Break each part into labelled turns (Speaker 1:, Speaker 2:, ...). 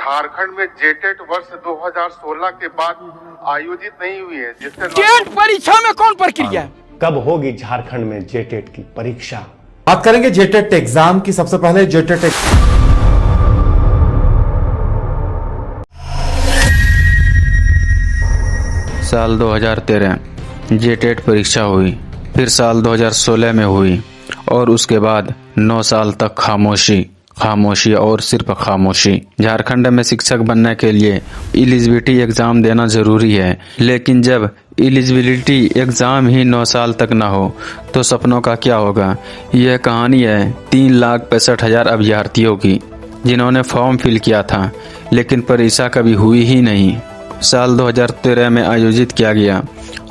Speaker 1: झारखंड में जेटेट वर्ष 2016 के बाद आयोजित नहीं हुई है, जिससे
Speaker 2: टेट परीक्षा में कौन प्रक्रिया है?
Speaker 3: कब होगी झारखंड में जेटेट की परीक्षा?
Speaker 4: बात करेंगे जेटेट एग्जाम की। सबसे पहले जेटेट
Speaker 5: साल 2013 जेटेट परीक्षा हुई, फिर साल 2016 में हुई और उसके बाद 9 साल तक खामोशी और सिर्फ खामोशी। झारखंड में शिक्षक बनने के लिए एलिजिबिलिटी एग्जाम देना जरूरी है, लेकिन जब एलिजिबिलिटी एग्जाम ही 9 साल तक ना हो तो सपनों का क्या होगा। यह कहानी है 3,65,000 अभ्यर्थियों की, जिन्होंने फॉर्म फिल किया था लेकिन परीक्षा कभी हुई ही नहीं। साल 2013 में आयोजित किया गया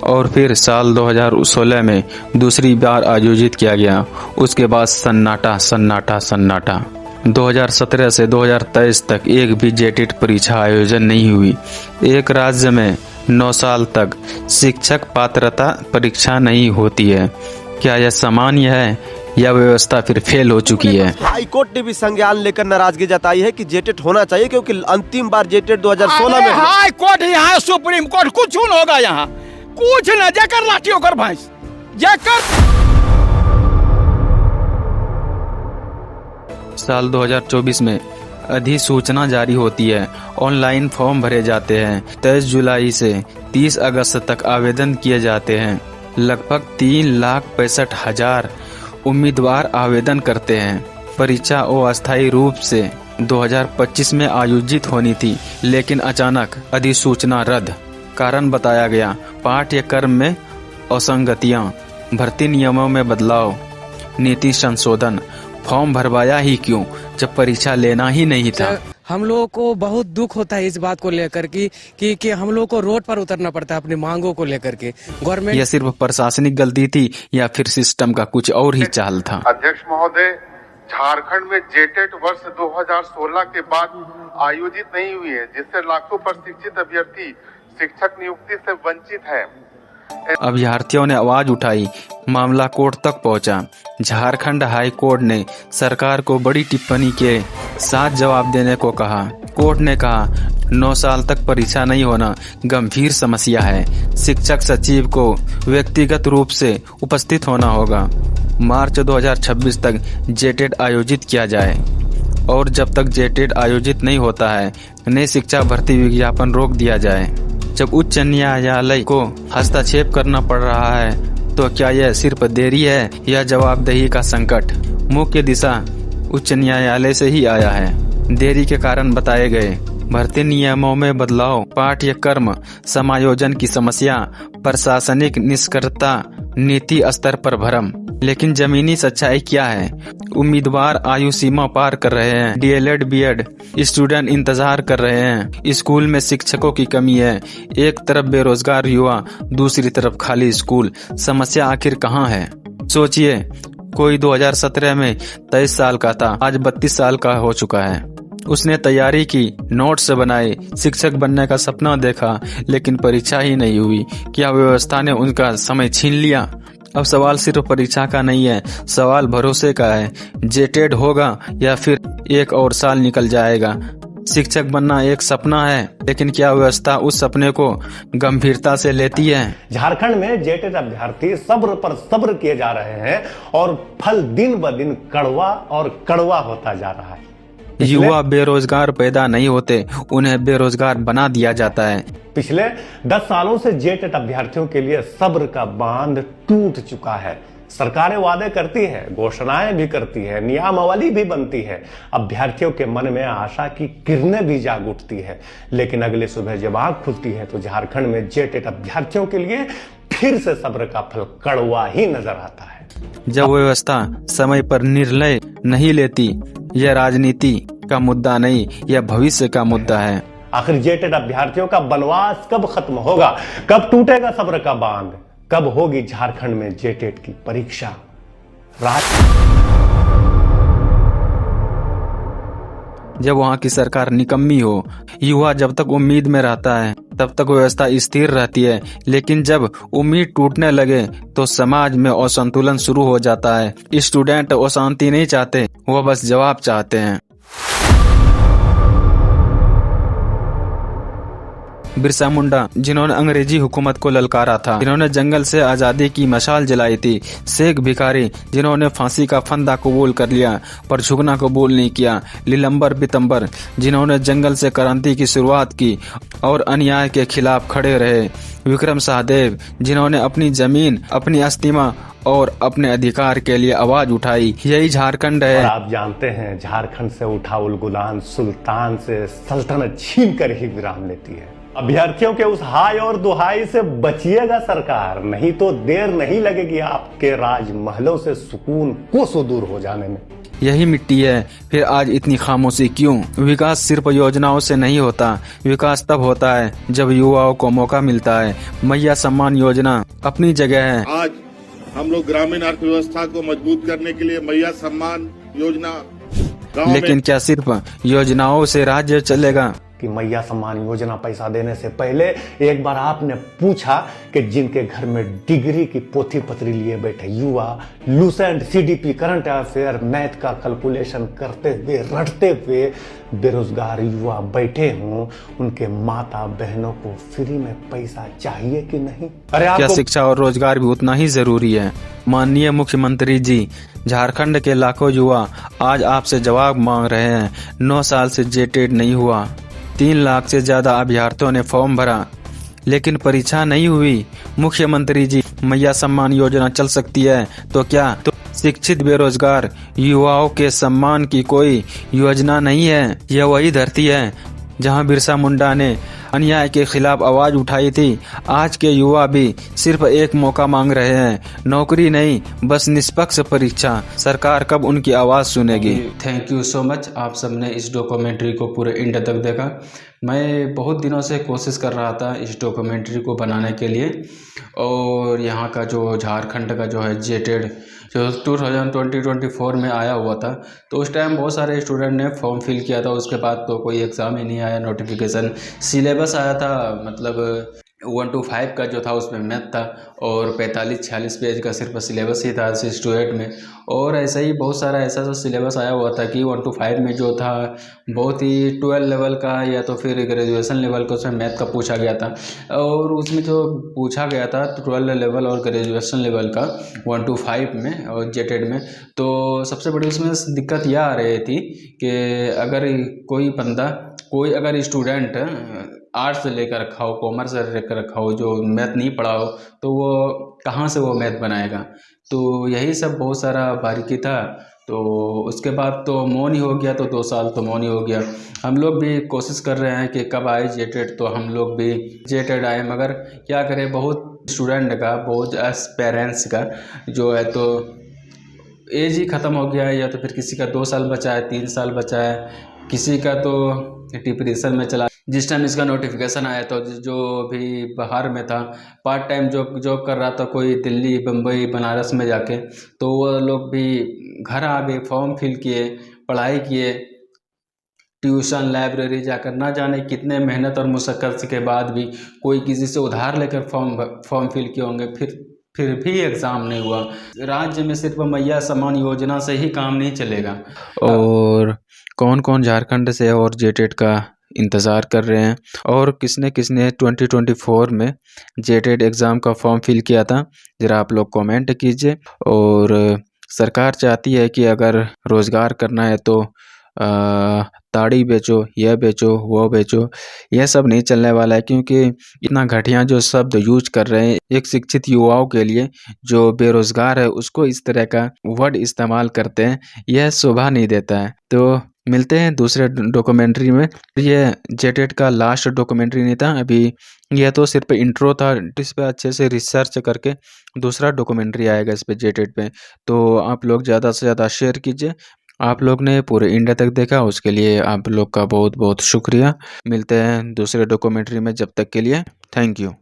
Speaker 5: और फिर साल 2016 में दूसरी बार आयोजित किया गया। उसके बाद सन्नाटा। 2017 से 2023 तक एक भी जेटेट परीक्षा आयोजन नहीं हुई। एक राज्य में 9 साल तक शिक्षक पात्रता परीक्षा नहीं होती है। क्या यह सामान्य है या व्यवस्था फिर फेल हो चुकी है?
Speaker 6: हाई कोर्ट ने भी संज्ञान लेकर नाराजगी जताई है कि जेटेट होना चाहिए, क्योंकि अंतिम बार जेटेट 2016 में
Speaker 2: हाई कोर्ट यहाँ सुप्रीम कोर्ट कुछ न होगा, यहाँ कुछ न जेकर लाठी होकर भैंस जेकर।
Speaker 5: साल 2024 में अधिसूचना जारी होती है, ऑनलाइन फॉर्म भरे जाते हैं। 23 जुलाई से 30 अगस्त तक आवेदन किए जाते हैं। लगभग 3,65,000 उम्मीदवार आवेदन करते हैं। परीक्षा अस्थायी रूप से 2025 में आयोजित होनी थी, लेकिन अचानक अधिसूचना रद्द। कारण बताया गया पाठ्यक्रम में असंगतियां, भर्ती नियमों में बदलाव, नीति संशोधन। फॉर्म भरवाया ही क्यों जब परीक्षा लेना ही नहीं था?
Speaker 7: हम लोगों को बहुत दुख होता है इस बात को लेकर कि हम लोगों को रोड पर उतरना पड़ता है अपनी मांगों को लेकर के। गवर्नमेंट
Speaker 5: यह सिर्फ प्रशासनिक गलती थी या फिर सिस्टम का कुछ और ही चाल था?
Speaker 1: अध्यक्ष महोदय, झारखंड में जेटेट वर्ष 2016 के बाद आयोजित नहीं हुई है, जिससे लाखों प्रशिक्षित अभ्यर्थी शिक्षक नियुक्ति से वंचित है।
Speaker 5: अभ्यर्थियों ने आवाज उठाई, मामला कोर्ट तक पहुंचा। झारखंड हाई कोर्ट ने सरकार को बड़ी टिप्पणी के साथ जवाब देने को कहा। कोर्ट ने कहा 9 साल तक परीक्षा नहीं होना गंभीर समस्या है। शिक्षक सचिव को व्यक्तिगत रूप से उपस्थित होना होगा। मार्च 2026 तक जेटेट आयोजित किया जाए और जब तक जेटेट आयोजित नहीं होता है नई शिक्षा भर्ती विज्ञापन रोक दिया जाए। जब उच्च न्यायालय को हस्तक्षेप करना पड़ रहा है तो क्या यह सिर्फ देरी है या जवाबदेही का संकट? मुख्य दिशा उच्च न्यायालय से ही आया है। देरी के कारण बताए गए भर्ती नियमों में बदलाव, पाठ्यक्रम समायोजन की समस्या, प्रशासनिक निष्क्रियता, नीति स्तर पर भ्रम। लेकिन जमीनी सच्चाई क्या है? उम्मीदवार आयु सीमा पार कर रहे हैं। डीएलएड बीएड स्टूडेंट इंतजार कर रहे हैं। स्कूल में शिक्षकों की कमी है। एक तरफ बेरोजगार युवा, दूसरी तरफ खाली स्कूल। समस्या आखिर कहाँ है? सोचिए, कोई 2017 में 23 साल का था, आज 32 साल का हो चुका है। उसने तैयारी की, नोट्स बनाए, शिक्षक बनने का सपना देखा, लेकिन परीक्षा ही नहीं हुई। क्या व्यवस्था ने उनका समय छीन लिया? अब सवाल सिर्फ परीक्षा का नहीं है, सवाल भरोसे का है। जेटेट होगा या फिर एक और साल निकल जाएगा? शिक्षक बनना एक सपना है, लेकिन क्या व्यवस्था उस सपने को गंभीरता से लेती है?
Speaker 3: झारखंड में जेटेट अभ्यर्थी सब्र पर सब्र किए जा रहे हैं और फल दिन ब दिन कड़वा होता जा रहा है।
Speaker 5: युवा बेरोजगार पैदा नहीं होते, उन्हें बेरोजगार बना दिया जाता है।
Speaker 3: पिछले 10 सालों से जेटेट अभ्यर्थियों के लिए सब्र का बांध टूट चुका है। सरकारें वादे करती है, घोषणाएं भी करती है, नियमावली भी बनती है, अभ्यर्थियों के मन में आशा की किरणें भी जाग उठती है, लेकिन अगली सुबह जब आंख खुलती है तो झारखंड में जेटेट अभ्यर्थियों के लिए फिर से सब्र का फल कड़वा ही नजर आता है।
Speaker 5: जब व्यवस्था समय पर निर्णय नहीं लेती, यह राजनीति का मुद्दा नहीं, यह भविष्य का मुद्दा है।
Speaker 3: आखिर जेटेट अभ्यर्थियों का बनवास कब खत्म होगा? कब टूटेगा सब्र का बांध? कब होगी झारखंड में जेटेट की परीक्षा?
Speaker 5: जब वहां की सरकार निकम्मी हो। युवा जब तक उम्मीद में रहता है तब तक व्यवस्था स्थिर रहती है, लेकिन जब उम्मीद टूटने लगे तो समाज में असंतुलन शुरू हो जाता है। स्टूडेंट अशांति नहीं चाहते, वह बस जवाब चाहते हैं। बिरसा मुंडा जिन्होंने अंग्रेजी हुकूमत को ललकारा था, जिन्होंने जंगल से आजादी की मशाल जलाई थी, शेख भिखारी जिन्होंने फांसी का फंदा कबूल कर लिया पर झुकना कबूल नहीं किया, लीलंबर बितंबर जिन्होंने जंगल से क्रांति की शुरुआत की और अन्याय के खिलाफ खड़े रहे, विक्रम सहदेव जिन्होंने अपनी जमीन, अपनी अस्तिमा और अपने अधिकार के लिए आवाज उठाई। यही झारखंड है।
Speaker 3: और आप जानते हैं झारखंड से उठा उलगुलान सुल्तान से सल्तनत छीन कर ही विराम लेती है। अभ्यर्थियों के उस हाय और दुहाई से बचिएगा सरकार, नहीं तो देर नहीं लगेगी आपके राजमहलों से सुकून कोसों दूर हो जाने में।
Speaker 5: यही मिट्टी है, फिर आज इतनी खामोशी क्यों? विकास सिर्फ योजनाओं से नहीं होता, विकास तब होता है जब युवाओं को मौका मिलता है। मैया सम्मान योजना अपनी जगह है।
Speaker 8: आज हम लोग ग्रामीण अर्थव्यवस्था को मजबूत करने के लिए मैया सम्मान योजना,
Speaker 5: लेकिन क्या सिर्फ योजनाओं से राज्य चलेगा?
Speaker 3: कि मैया सम्मान योजना पैसा देने से पहले एक बार आपने पूछा कि जिनके घर में डिग्री की पोथी पत्री लिए बैठे युवा Lucent, CDP, current affair, math का कैलकुलेशन करते हुए, रटते हुए बेरोजगार युवा बैठे हों, उनके माता बहनों को फ्री में पैसा चाहिए कि नहीं? अरे
Speaker 5: क्या शिक्षा और रोजगार भी उतना ही जरूरी है? माननीय मुख्यमंत्री जी, झारखंड के लाखों युवा आज आपसे जवाब मांग रहे हैं। 9 साल से जेटेट नहीं हुआ, 3 लाख से ज्यादा अभ्यर्थियों ने फॉर्म भरा लेकिन परीक्षा नहीं हुई। मुख्यमंत्री जी, मैया सम्मान योजना चल सकती है तो क्या? तो शिक्षित बेरोजगार युवाओं के सम्मान की कोई योजना नहीं है? यह वही धरती है जहां बिरसा मुंडा ने अन्याय के खिलाफ आवाज उठाई थी। आज के युवा भी सिर्फ एक मौका मांग रहे हैं, नौकरी नहीं, बस निष्पक्ष परीक्षा। सरकार कब उनकी आवाज सुनेगी? Thank you so much. आप सबने इस डॉक्यूमेंट्री को पूरे एंड तक देखा। मैं बहुत दिनों से कोशिश कर रहा था इस डॉक्यूमेंट्री को बनाने के लिए, और यहाँ का जो झारखंड का जो है जेटेड जो 2024 में आया हुआ था, तो उस टाइम बहुत सारे स्टूडेंट ने फॉर्म फिल किया था। उसके बाद तो कोई एग्ज़ाम ही नहीं आया, नोटिफिकेशन। सिलेबस आया था, मतलब 1 to 5 का जो था उसमें मैथ था, और 45-46 पेज का सिर्फ सिलेबस ही था 6 to 8 में। और ऐसा ही बहुत सारा ऐसा सिलेबस आया हुआ था कि 1 to 5 में जो था बहुत ही 12 लेवल का या तो फिर ग्रेजुएशन लेवल का उसमें मैथ का पूछा गया था। और उसमें जो पूछा गया था 12 लेवल और ग्रेजुएशन लेवल का 1 to 5 में और जेटेड में, तो सबसे बड़ी उसमें दिक्कत यह आ रही थी कि अगर कोई बंदा, कोई अगर स्टूडेंट आर्ट्स से लेकर रखा हो, कॉमर्स से लेकर रखा हो, जो मैथ नहीं पढ़ा हो, तो वो कहाँ से वो मैथ बनाएगा? तो यही सब बहुत सारा बारीकी था। तो उसके बाद तो मौन ही हो गया, तो 2 साल तो मौन ही हो गया। हम लोग भी कोशिश कर रहे हैं कि कब आए जेटेड, तो हम लोग भी जेटेड आए, मगर क्या करें, बहुत स्टूडेंट का, बहुत पेरेंट्स का जो है तो एज ही ख़त्म हो गया है, या तो फिर किसी का 2 साल बचा है, 3 साल बचा है, किसी का तो डिप्रेशन में चला। जिस टाइम इसका नोटिफिकेशन आया तो जो भी बाहर में था, पार्ट टाइम जॉब कर रहा था, कोई दिल्ली, बम्बई, बनारस में जाके, तो वो लोग भी घर आ गए, फॉर्म फिल किए, पढ़ाई किए, ट्यूशन, लाइब्रेरी जाकर, ना जाने कितने मेहनत और मुशक्क़त के बाद भी कोई किसी से उधार लेकर फॉर्म फिल किए होंगे, फिर भी एग्ज़ाम नहीं हुआ। राज्य में सिर्फ मैया सम्मान योजना से ही काम नहीं चलेगा। और कौन कौन झारखंड से और जेटेड का इंतज़ार कर रहे हैं, और किसने किसने 2024 में जेटेड एग्ज़ाम का फॉर्म फिल किया था, ज़रा आप लोग कमेंट कीजिए। और सरकार चाहती है कि अगर रोज़गार करना है तो ताड़ी बेचो, यह बेचो, वो बेचो, यह सब नहीं चलने वाला है, क्योंकि इतना घटिया जो शब्द यूज कर रहे हैं एक शिक्षित युवाओं के लिए, जो बेरोजगार है उसको इस तरह का वर्ड इस्तेमाल करते हैं, यह शोभा नहीं देता है। तो मिलते हैं दूसरे डॉक्यूमेंट्री में। यह जेटेड का लास्ट डॉक्यूमेंट्री नहीं था अभी, यह तो सिर्फ इंट्रो था। इस पर अच्छे से रिसर्च करके दूसरा डॉक्यूमेंट्री आएगा इस पे, जेटेड पे। तो आप लोग ज़्यादा से ज़्यादा शेयर कीजिए। आप लोग ने पूरे इंडिया तक देखा, उसके लिए आप लोग का बहुत बहुत शुक्रिया। मिलते हैं दूसरे डॉक्यूमेंट्री में, जब तक के लिए थैंक यू।